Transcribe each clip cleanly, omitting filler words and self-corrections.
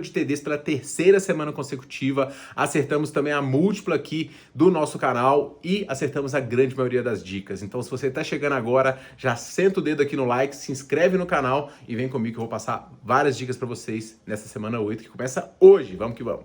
de TDs pela terceira semana consecutiva, acertamos também a múltipla aqui do nosso canal e acertamos a grande maioria das dicas. Então, se você está chegando agora, já senta o dedo aqui no like, se inscreve no canal e vem comigo que eu vou passar várias dicas para vocês nessa semana 8 que começa hoje. Vamos que vamos!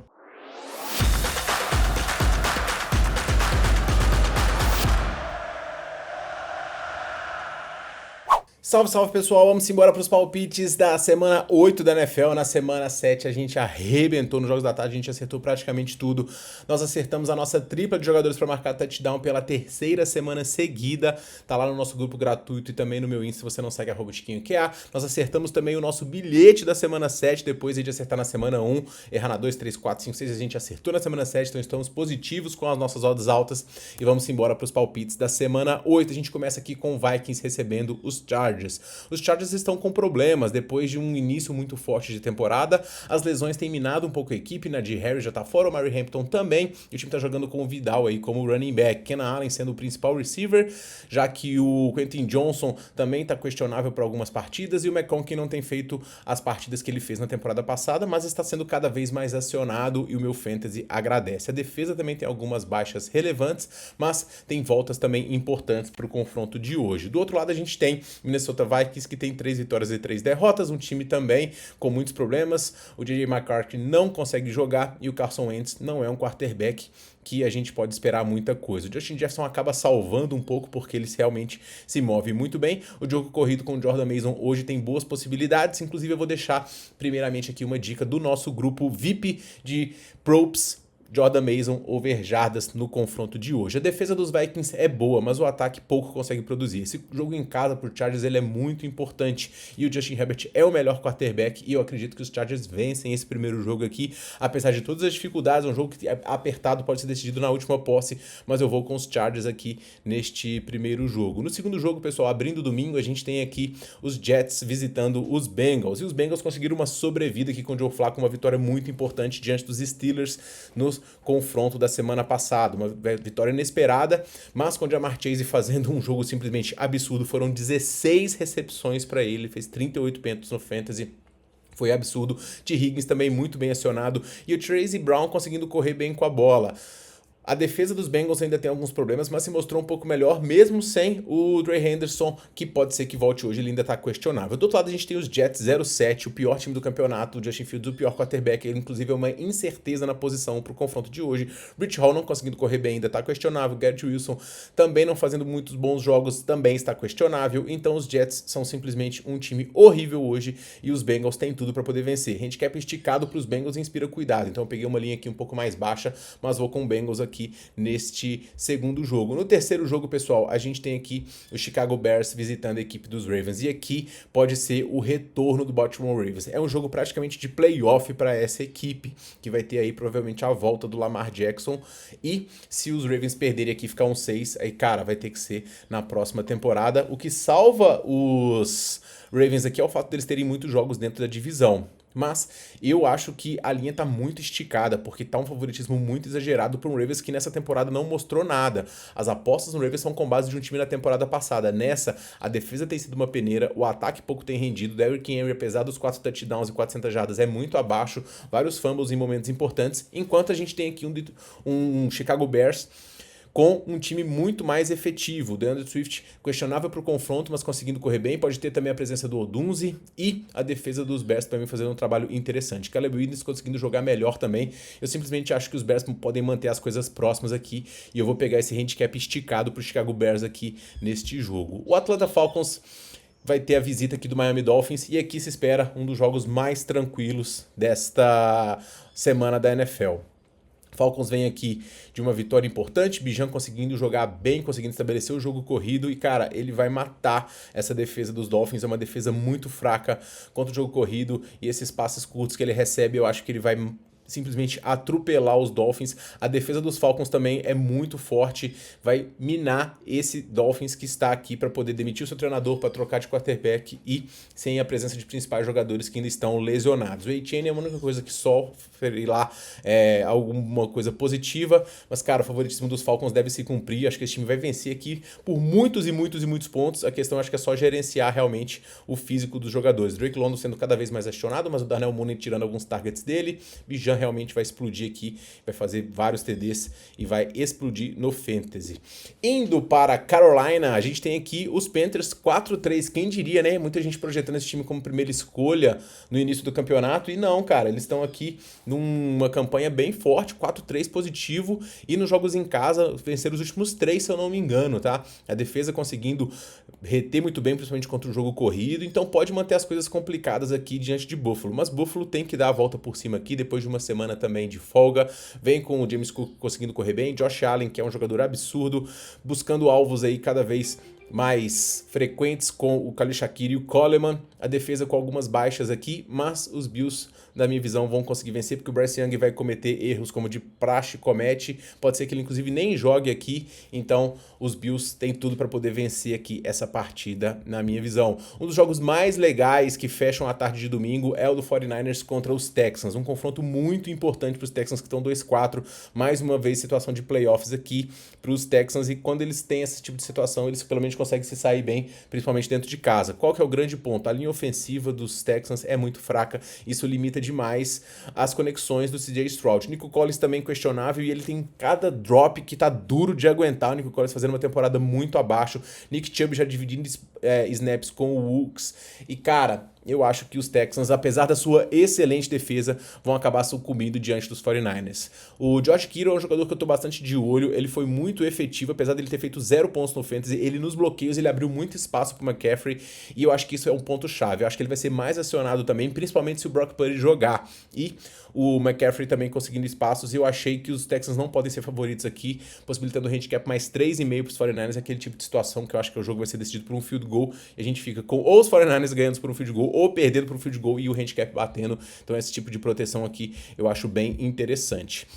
Salve, salve pessoal, vamos embora para os palpites da semana 8 da NFL. Na semana 7 a gente arrebentou nos jogos da tarde, a gente acertou praticamente tudo. Nós acertamos a nossa tripla de jogadores para marcar touchdown pela terceira semana seguida. Tá lá no nosso grupo gratuito e também no meu Insta, se você não segue @TiquinhoQA. Nós acertamos também o nosso bilhete da semana 7, depois de acertar na semana 1, errar na 2, 3, 4, 5, 6, a gente acertou na semana 7, então estamos positivos com as nossas odds altas e vamos embora para os palpites da semana 8. A gente começa aqui com o Vikings recebendo os Chargers. Os Chargers estão com problemas depois de um início muito forte de temporada. As lesões têm minado um pouco a equipe, Najee Harris já tá fora, o Murray Hampton também, e o time tá jogando com o Vidal aí como running back, Keenan Allen sendo o principal receiver, já que o Quentin Johnson também tá questionável para algumas partidas, e o McConkey não tem feito as partidas que ele fez na temporada passada, mas está sendo cada vez mais acionado e o meu fantasy agradece. A defesa também tem algumas baixas relevantes, mas tem voltas também importantes para o confronto de hoje. Do outro lado a gente tem Minnesota Vikings, que tem 3 vitórias e 3 derrotas, um time também com muitos problemas. O J.J. McCarthy não consegue jogar e o Carson Wentz não é um quarterback que a gente pode esperar muita coisa. O Justin Jefferson acaba salvando um pouco porque ele realmente se move muito bem. O jogo corrido com o Jordan Mason hoje tem boas possibilidades, inclusive eu vou deixar primeiramente aqui uma dica do nosso grupo VIP de props, Jordan Mason over jardas no confronto de hoje. A defesa dos Vikings é boa, mas o ataque pouco consegue produzir. Esse jogo em casa por Chargers ele é muito importante e o Justin Herbert é o melhor quarterback e eu acredito que os Chargers vencem esse primeiro jogo aqui, apesar de todas as dificuldades. É um jogo que é apertado, pode ser decidido na última posse, mas eu vou com os Chargers aqui neste primeiro jogo. No segundo jogo, pessoal, abrindo domingo, a gente tem aqui os Jets visitando os Bengals e os Bengals conseguiram uma sobrevida aqui com o Joe Flacco, uma vitória muito importante diante dos Steelers nos confronto da semana passada, uma vitória inesperada, mas com o Ja'Marr Chase fazendo um jogo simplesmente absurdo. Foram 16 recepções para ele, fez 38 pontos no fantasy. Foi absurdo. T. Higgins também muito bem acionado e o Tracy Brown conseguindo correr bem com a bola. A defesa dos Bengals ainda tem alguns problemas, mas se mostrou um pouco melhor, mesmo sem o Dre Henderson, que pode ser que volte hoje, ele ainda está questionável. Do outro lado, a gente tem os Jets 0-7, o pior time do campeonato, o Justin Fields, o pior quarterback, ele inclusive é uma incerteza na posição para o confronto de hoje. Rich Hall não conseguindo correr bem, ainda está questionável. Garrett Wilson também não fazendo muitos bons jogos, também está questionável. Então os Jets são simplesmente um time horrível hoje e os Bengals têm tudo para poder vencer. Handicap esticado para os Bengals inspira cuidado, então eu peguei uma linha aqui um pouco mais baixa, mas vou com o Bengals aqui neste segundo jogo. No terceiro jogo, pessoal, a gente tem aqui o Chicago Bears visitando a equipe dos Ravens e aqui pode ser o retorno do Baltimore Ravens. É um jogo praticamente de playoff para essa equipe, que vai ter aí provavelmente a volta do Lamar Jackson e se os Ravens perderem aqui ficar 1-6, aí cara, vai ter que ser na próxima temporada. O que salva os Ravens aqui é o fato deles terem muitos jogos dentro da divisão. Mas eu acho que a linha tá muito esticada, porque tá um favoritismo muito exagerado para um Ravens que nessa temporada não mostrou nada. As apostas no Ravens são com base de um time na temporada passada. Nessa, a defesa tem sido uma peneira, o ataque pouco tem rendido. Derrick Henry, apesar dos 4 touchdowns e 400 jardas, é muito abaixo. Vários fumbles em momentos importantes. Enquanto a gente tem aqui um Chicago Bears com um time muito mais efetivo. O DeAndre Swift questionável para o confronto, mas conseguindo correr bem. Pode ter também a presença do Odunze e a defesa dos Bears também fazendo um trabalho interessante. Caleb Williams conseguindo jogar melhor também. Eu simplesmente acho que os Bears podem manter as coisas próximas aqui e eu vou pegar esse handicap esticado para o Chicago Bears aqui neste jogo. O Atlanta Falcons vai ter a visita aqui do Miami Dolphins e aqui se espera um dos jogos mais tranquilos desta semana da NFL. Falcons vem aqui de uma vitória importante, Bijan conseguindo jogar bem, conseguindo estabelecer o jogo corrido e, cara, ele vai matar essa defesa dos Dolphins, é uma defesa muito fraca contra o jogo corrido e esses passes curtos que ele recebe, eu acho que ele vai simplesmente atropelar os Dolphins. A defesa dos Falcons também é muito forte, vai minar esse Dolphins que está aqui para poder demitir o seu treinador, para trocar de quarterback e sem a presença de principais jogadores que ainda estão lesionados. O Etienne é a única coisa que sofre lá alguma coisa positiva, mas cara, o favoritismo dos Falcons deve se cumprir. Acho que esse time vai vencer aqui por muitos e muitos e muitos pontos. A questão acho que é só gerenciar realmente o físico dos jogadores. Drake London sendo cada vez mais acionado, mas o Darnell Mooney tirando alguns targets dele. Bijan realmente vai explodir aqui, vai fazer vários TDs e vai explodir no Fantasy. Indo para Carolina, a gente tem aqui os Panthers 4-3, quem diria, né? Muita gente projetando esse time como primeira escolha no início do campeonato, e não, cara, eles estão aqui numa campanha bem forte, 4-3 positivo, e nos jogos em casa venceram os últimos 3, se eu não me engano, tá? A defesa conseguindo reter muito bem, principalmente contra o jogo corrido, então pode manter as coisas complicadas aqui diante de Buffalo, mas Buffalo tem que dar a volta por cima aqui, depois de uma semana também de folga, vem com o James Cook conseguindo correr bem, Josh Allen, que é um jogador absurdo, buscando alvos aí cada vez mais frequentes com o Khalil Shakir e o Coleman, a defesa com algumas baixas aqui, mas os Bills, na minha visão, vão conseguir vencer, porque o Bryce Young vai cometer erros como de praxe comete, pode ser que ele inclusive nem jogue aqui, então os Bills têm tudo para poder vencer aqui essa partida, na minha visão. Um dos jogos mais legais que fecham a tarde de domingo é o do 49ers contra os Texans, um confronto muito importante para os Texans que estão 2-4, mais uma vez situação de playoffs aqui para os Texans, e quando eles têm esse tipo de situação, eles pelo menos conseguem se sair bem, principalmente dentro de casa. Qual que é o grande ponto? A linha ofensiva dos Texans é muito fraca, isso limita demais as conexões do CJ Stroud. Nico Collins também questionável, e ele tem cada drop que tá duro de aguentar, o Nico Collins fazendo uma temporada muito abaixo, Nick Chubb já dividindo snaps com o Wooks, e cara, eu acho que os Texans, apesar da sua excelente defesa, vão acabar sucumbindo diante dos 49ers. O Josh Kittle é um jogador que eu tô bastante de olho, ele foi muito efetivo, apesar dele ter feito 0 pontos no Fantasy, ele nos bloqueios, ele abriu muito espaço pro McCaffrey, e eu acho que isso é um ponto-chave. Eu acho que ele vai ser mais acionado também, principalmente se o Brock Purdy jogar, e o McCaffrey também conseguindo espaços, e eu achei que os Texans não podem ser favoritos aqui, possibilitando o handicap mais 3,5 pros 49ers, aquele tipo de situação que eu acho que o jogo vai ser decidido por um field goal, e a gente fica com ou os 49ers ganhando por um field goal, ou perdendo por um field goal e o handicap batendo. Então esse tipo de proteção aqui eu acho bem interessante.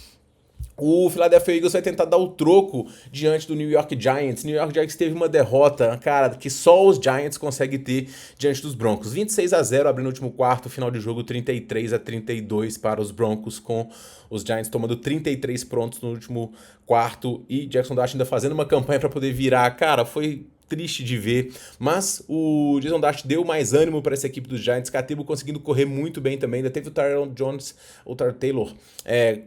O Philadelphia Eagles vai tentar dar o troco diante do New York Giants. New York Giants teve uma derrota, cara, que só os Giants conseguem ter diante dos Broncos. 26-0 abrindo no último quarto, final de jogo 33-32 para os Broncos, com os Giants tomando 33 prontos no último quarto e Jackson Dart ainda fazendo uma campanha para poder virar. Cara, foi triste de ver, mas o Jason Dart deu mais ânimo para essa equipe dos Giants, Catebo conseguindo correr muito bem também, ainda teve o Tyrell Jones, o Taylor,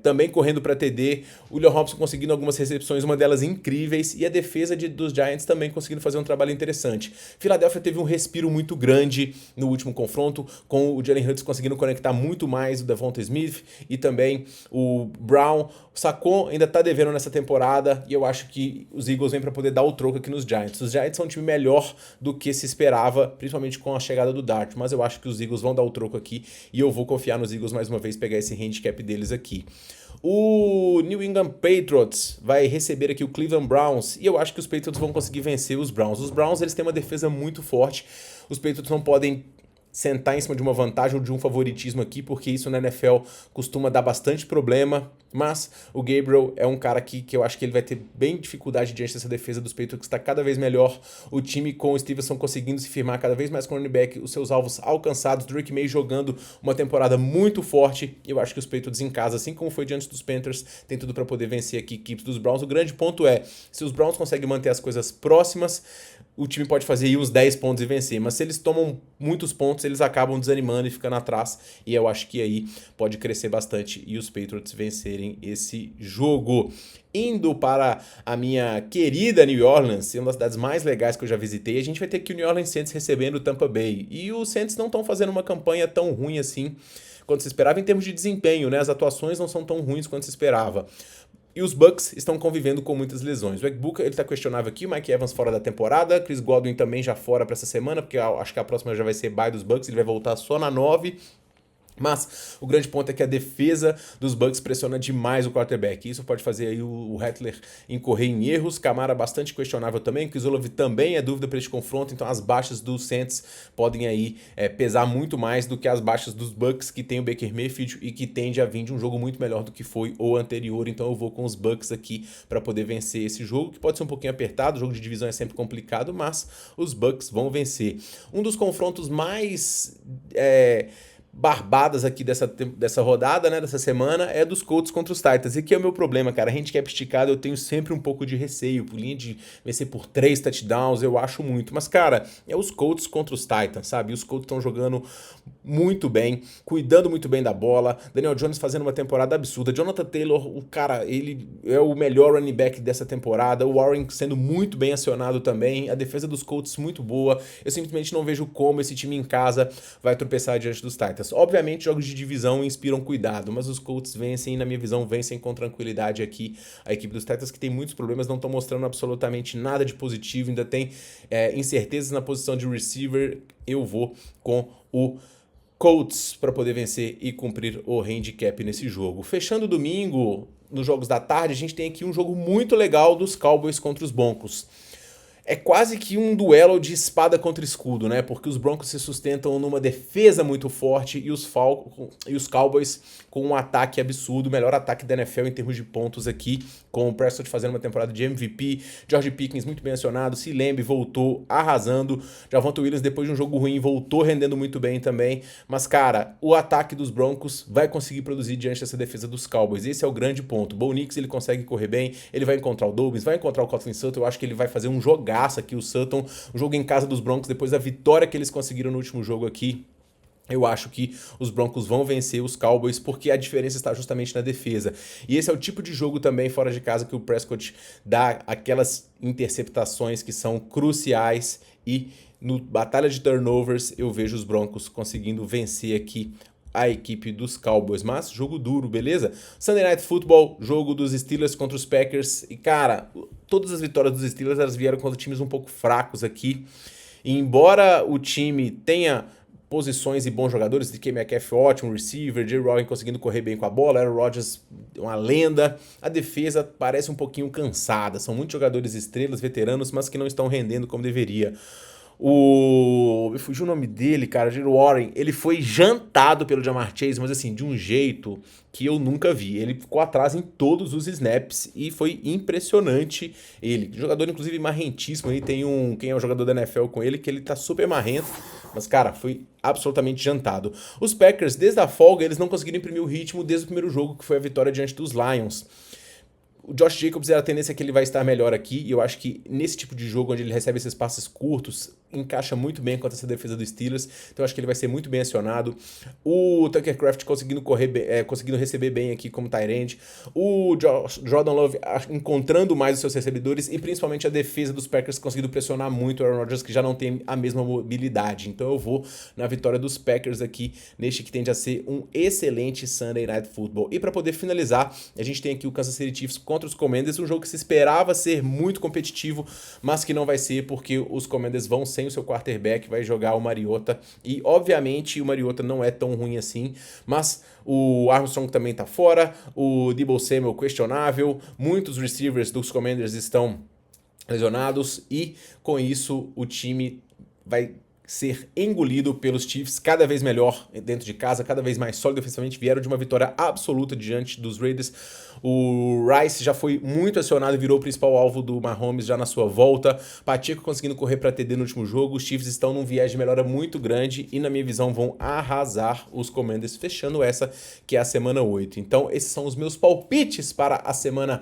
também correndo para TD, o William Robson conseguindo algumas recepções, uma delas incríveis, e a defesa dos Giants também conseguindo fazer um trabalho interessante. Philadelphia teve um respiro muito grande no último confronto, com o Jalen Hurts conseguindo conectar muito mais o Devonta Smith e também o Brown. O Saquon ainda tá devendo nessa temporada, e eu acho que os Eagles vêm para poder dar o troco aqui nos Giants. Os Giants são um time melhor do que se esperava, principalmente com a chegada do Dart, mas eu acho que os Eagles vão dar o troco aqui, e eu vou confiar nos Eagles mais uma vez, pegar esse handicap deles aqui. O New England Patriots vai receber aqui o Cleveland Browns, e eu acho que os Patriots vão conseguir vencer os Browns. Os Browns, eles têm uma defesa muito forte, os Patriots não podem sentar em cima de uma vantagem ou de um favoritismo aqui, porque isso na NFL costuma dar bastante problema, mas o Gabriel é um cara que eu acho que ele vai ter bem dificuldade diante dessa defesa dos Patriots, que está cada vez melhor, o time com o Stevenson conseguindo se firmar cada vez mais com o running back, os seus alvos alcançados, Drake May jogando uma temporada muito forte, eu acho que os Patriots em casa, assim como foi diante dos Panthers, tem tudo para poder vencer aqui equipes dos Browns. O grande ponto é, se os Browns conseguem manter as coisas próximas, o time pode fazer aí uns 10 pontos e vencer, mas se eles tomam muitos pontos, eles acabam desanimando e ficando atrás, e eu acho que aí pode crescer bastante e os Patriots vencerem esse jogo. Indo para a minha querida New Orleans, uma das cidades mais legais que eu já visitei, a gente vai ter aqui o New Orleans Saints recebendo o Tampa Bay, e os Saints não estão fazendo uma campanha tão ruim assim quanto se esperava em termos de desempenho, né? As atuações não são tão ruins quanto se esperava. E os Bucks estão convivendo com muitas lesões. O Egbuka, ele tá questionável aqui, o Mike Evans fora da temporada, Chris Godwin também já fora para essa semana, porque acho que a próxima já vai ser bye dos Bucks, ele vai voltar só na 9. Mas o grande ponto é que a defesa dos Bucks pressiona demais o quarterback. Isso pode fazer aí o Rattler incorrer em erros. Camara bastante questionável também. O Kizolov também é dúvida para este confronto. Então as baixas dos Saints podem aí pesar muito mais do que as baixas dos Bucks, que tem o Baker Mayfield e que tende a vir de um jogo muito melhor do que foi o anterior. Então eu vou com os Bucks aqui para poder vencer esse jogo, que pode ser um pouquinho apertado. O jogo de divisão é sempre complicado, mas os Bucks vão vencer. Um dos confrontos mais barbadas aqui dessa rodada, né, dessa semana, é dos Colts contra os Titans. E aqui é o meu problema, cara. Handicap esticado eu tenho sempre um pouco de receio. Por linha de vencer por 3 touchdowns, eu acho muito. Mas, cara, é os Colts contra os Titans, sabe? E os Colts estão jogando muito bem, cuidando muito bem da bola. Daniel Jones fazendo uma temporada absurda. Jonathan Taylor, o cara, ele é o melhor running back dessa temporada. O Warren sendo muito bem acionado também. A defesa dos Colts muito boa. Eu simplesmente não vejo como esse time em casa vai tropeçar diante dos Titans. Obviamente, jogos de divisão inspiram cuidado, mas os Colts vencem, na minha visão, vencem com tranquilidade aqui. A equipe dos Titans, que tem muitos problemas, não estão mostrando absolutamente nada de positivo, ainda tem incertezas na posição de receiver. Eu vou com o Colts para poder vencer e cumprir o handicap nesse jogo. Fechando o domingo, nos jogos da tarde, a gente tem aqui um jogo muito legal dos Cowboys contra os Broncos. É quase que um duelo de espada contra escudo, né? Porque os Broncos se sustentam numa defesa muito forte e os Cowboys com um ataque absurdo, o melhor ataque da NFL em termos de pontos aqui, com o Prescott fazendo uma temporada de MVP, George Pickens muito bem acionado, C. Lamb voltou arrasando, Javonte Williams depois de um jogo ruim voltou rendendo muito bem também, mas cara, o ataque dos Broncos vai conseguir produzir diante dessa defesa dos Cowboys, esse é o grande ponto. Bo Nix, ele consegue correr bem, ele vai encontrar o Dobbins, vai encontrar o Courtland Sutton, eu acho que ele vai fazer um jogaço aqui, o Sutton, um jogo em casa dos Broncos, depois da vitória que eles conseguiram no último jogo aqui. Eu acho que os Broncos vão vencer os Cowboys porque a diferença está justamente na defesa. E esse é o tipo de jogo também fora de casa que o Prescott dá aquelas interceptações que são cruciais e no batalha de turnovers eu vejo os Broncos conseguindo vencer aqui a equipe dos Cowboys, mas jogo duro, beleza? Sunday Night Football, jogo dos Steelers contra os Packers e cara, todas as vitórias dos Steelers elas vieram contra times um pouco fracos aqui, e embora o time tenha posições e bons jogadores, DK Metcalf ótimo, receiver, Jay Rowan conseguindo correr bem com a bola, Aaron Rodgers uma lenda, a defesa parece um pouquinho cansada, são muitos jogadores estrelas, veteranos, mas que não estão rendendo como deveria. Me fugiu o nome dele, cara, Jay Warren, ele foi jantado pelo Ja'Marr Chase, mas assim, de um jeito que eu nunca vi. Ele ficou atrás em todos os snaps e foi impressionante ele. Jogador, inclusive, marrentíssimo. Aí tem quem é o jogador da NFL com ele, que ele tá super marrento. Mas, cara, foi absolutamente jantado. Os Packers, desde a folga, eles não conseguiram imprimir o ritmo desde o primeiro jogo, que foi a vitória diante dos Lions. O Josh Jacobs, a tendência é que ele vai estar melhor aqui, e eu acho que nesse tipo de jogo, onde ele recebe esses passes curtos, encaixa muito bem contra essa defesa dos Steelers, então eu acho que ele vai ser muito bem acionado. O Tucker Kraft conseguindo conseguindo receber bem aqui como tight end. O Jordan Love encontrando mais os seus recebedores, e principalmente a defesa dos Packers conseguindo pressionar muito o Aaron Rodgers, que já não tem a mesma mobilidade. Então eu vou na vitória dos Packers aqui, neste que tende a ser um excelente Sunday Night Football. E para poder finalizar, a gente tem aqui o Kansas City Chiefs contra os Commanders, um jogo que se esperava ser muito competitivo, mas que não vai ser, porque os Commanders vão sem o seu quarterback, vai jogar o Mariota, e obviamente o Mariota não é tão ruim assim, mas o Armstrong também tá fora, o Deebo Samuel questionável, muitos receivers dos Commanders estão lesionados, e com isso o time vai ser engolido pelos Chiefs, cada vez melhor dentro de casa, cada vez mais sólido defensivamente, vieram de uma vitória absoluta diante dos Raiders. O Rice já foi muito acionado e virou o principal alvo do Mahomes já na sua volta. Pacheco conseguindo correr para TD no último jogo. Os Chiefs estão num viés de melhora muito grande e, na minha visão, vão arrasar os Commanders, fechando essa que é a semana 8. Então, esses são os meus palpites para a semana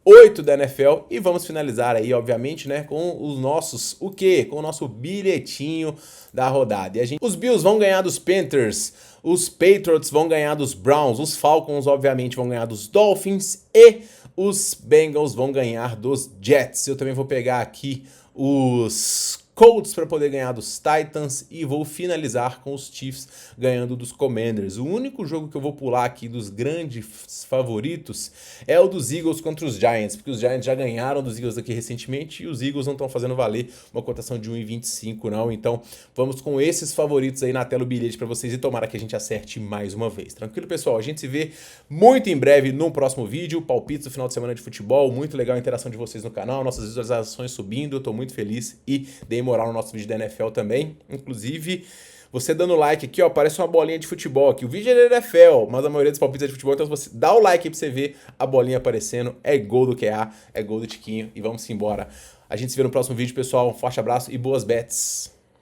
8 da NFL, e vamos finalizar aí, obviamente, né, com os nossos, o quê? Com o nosso bilhetinho da rodada. E os Bills vão ganhar dos Panthers, os Patriots vão ganhar dos Browns, os Falcons, obviamente, vão ganhar dos Dolphins e os Bengals vão ganhar dos Jets. Eu também vou pegar aqui os Colts para poder ganhar dos Titans e vou finalizar com os Chiefs ganhando dos Commanders. O único jogo que eu vou pular aqui dos grandes favoritos é o dos Eagles contra os Giants, porque os Giants já ganharam dos Eagles aqui recentemente e os Eagles não estão fazendo valer uma cotação de 1,25 não, então vamos com esses favoritos aí na tela, o bilhete para vocês e tomara que a gente acerte mais uma vez. Tranquilo, pessoal? A gente se vê muito em breve no próximo vídeo, palpites do final de semana de futebol, muito legal a interação de vocês no canal, nossas visualizações subindo, eu tô muito feliz e deem moral no nosso vídeo da NFL também, inclusive você dando like aqui, ó, parece uma bolinha de futebol aqui. O vídeo é da NFL, mas a maioria dos palpites é de futebol, então você dá o like aí pra você ver a bolinha aparecendo. É gol do QA, é gol do Tiquinho e vamos embora. A gente se vê no próximo vídeo, pessoal. Um forte abraço e boas bets.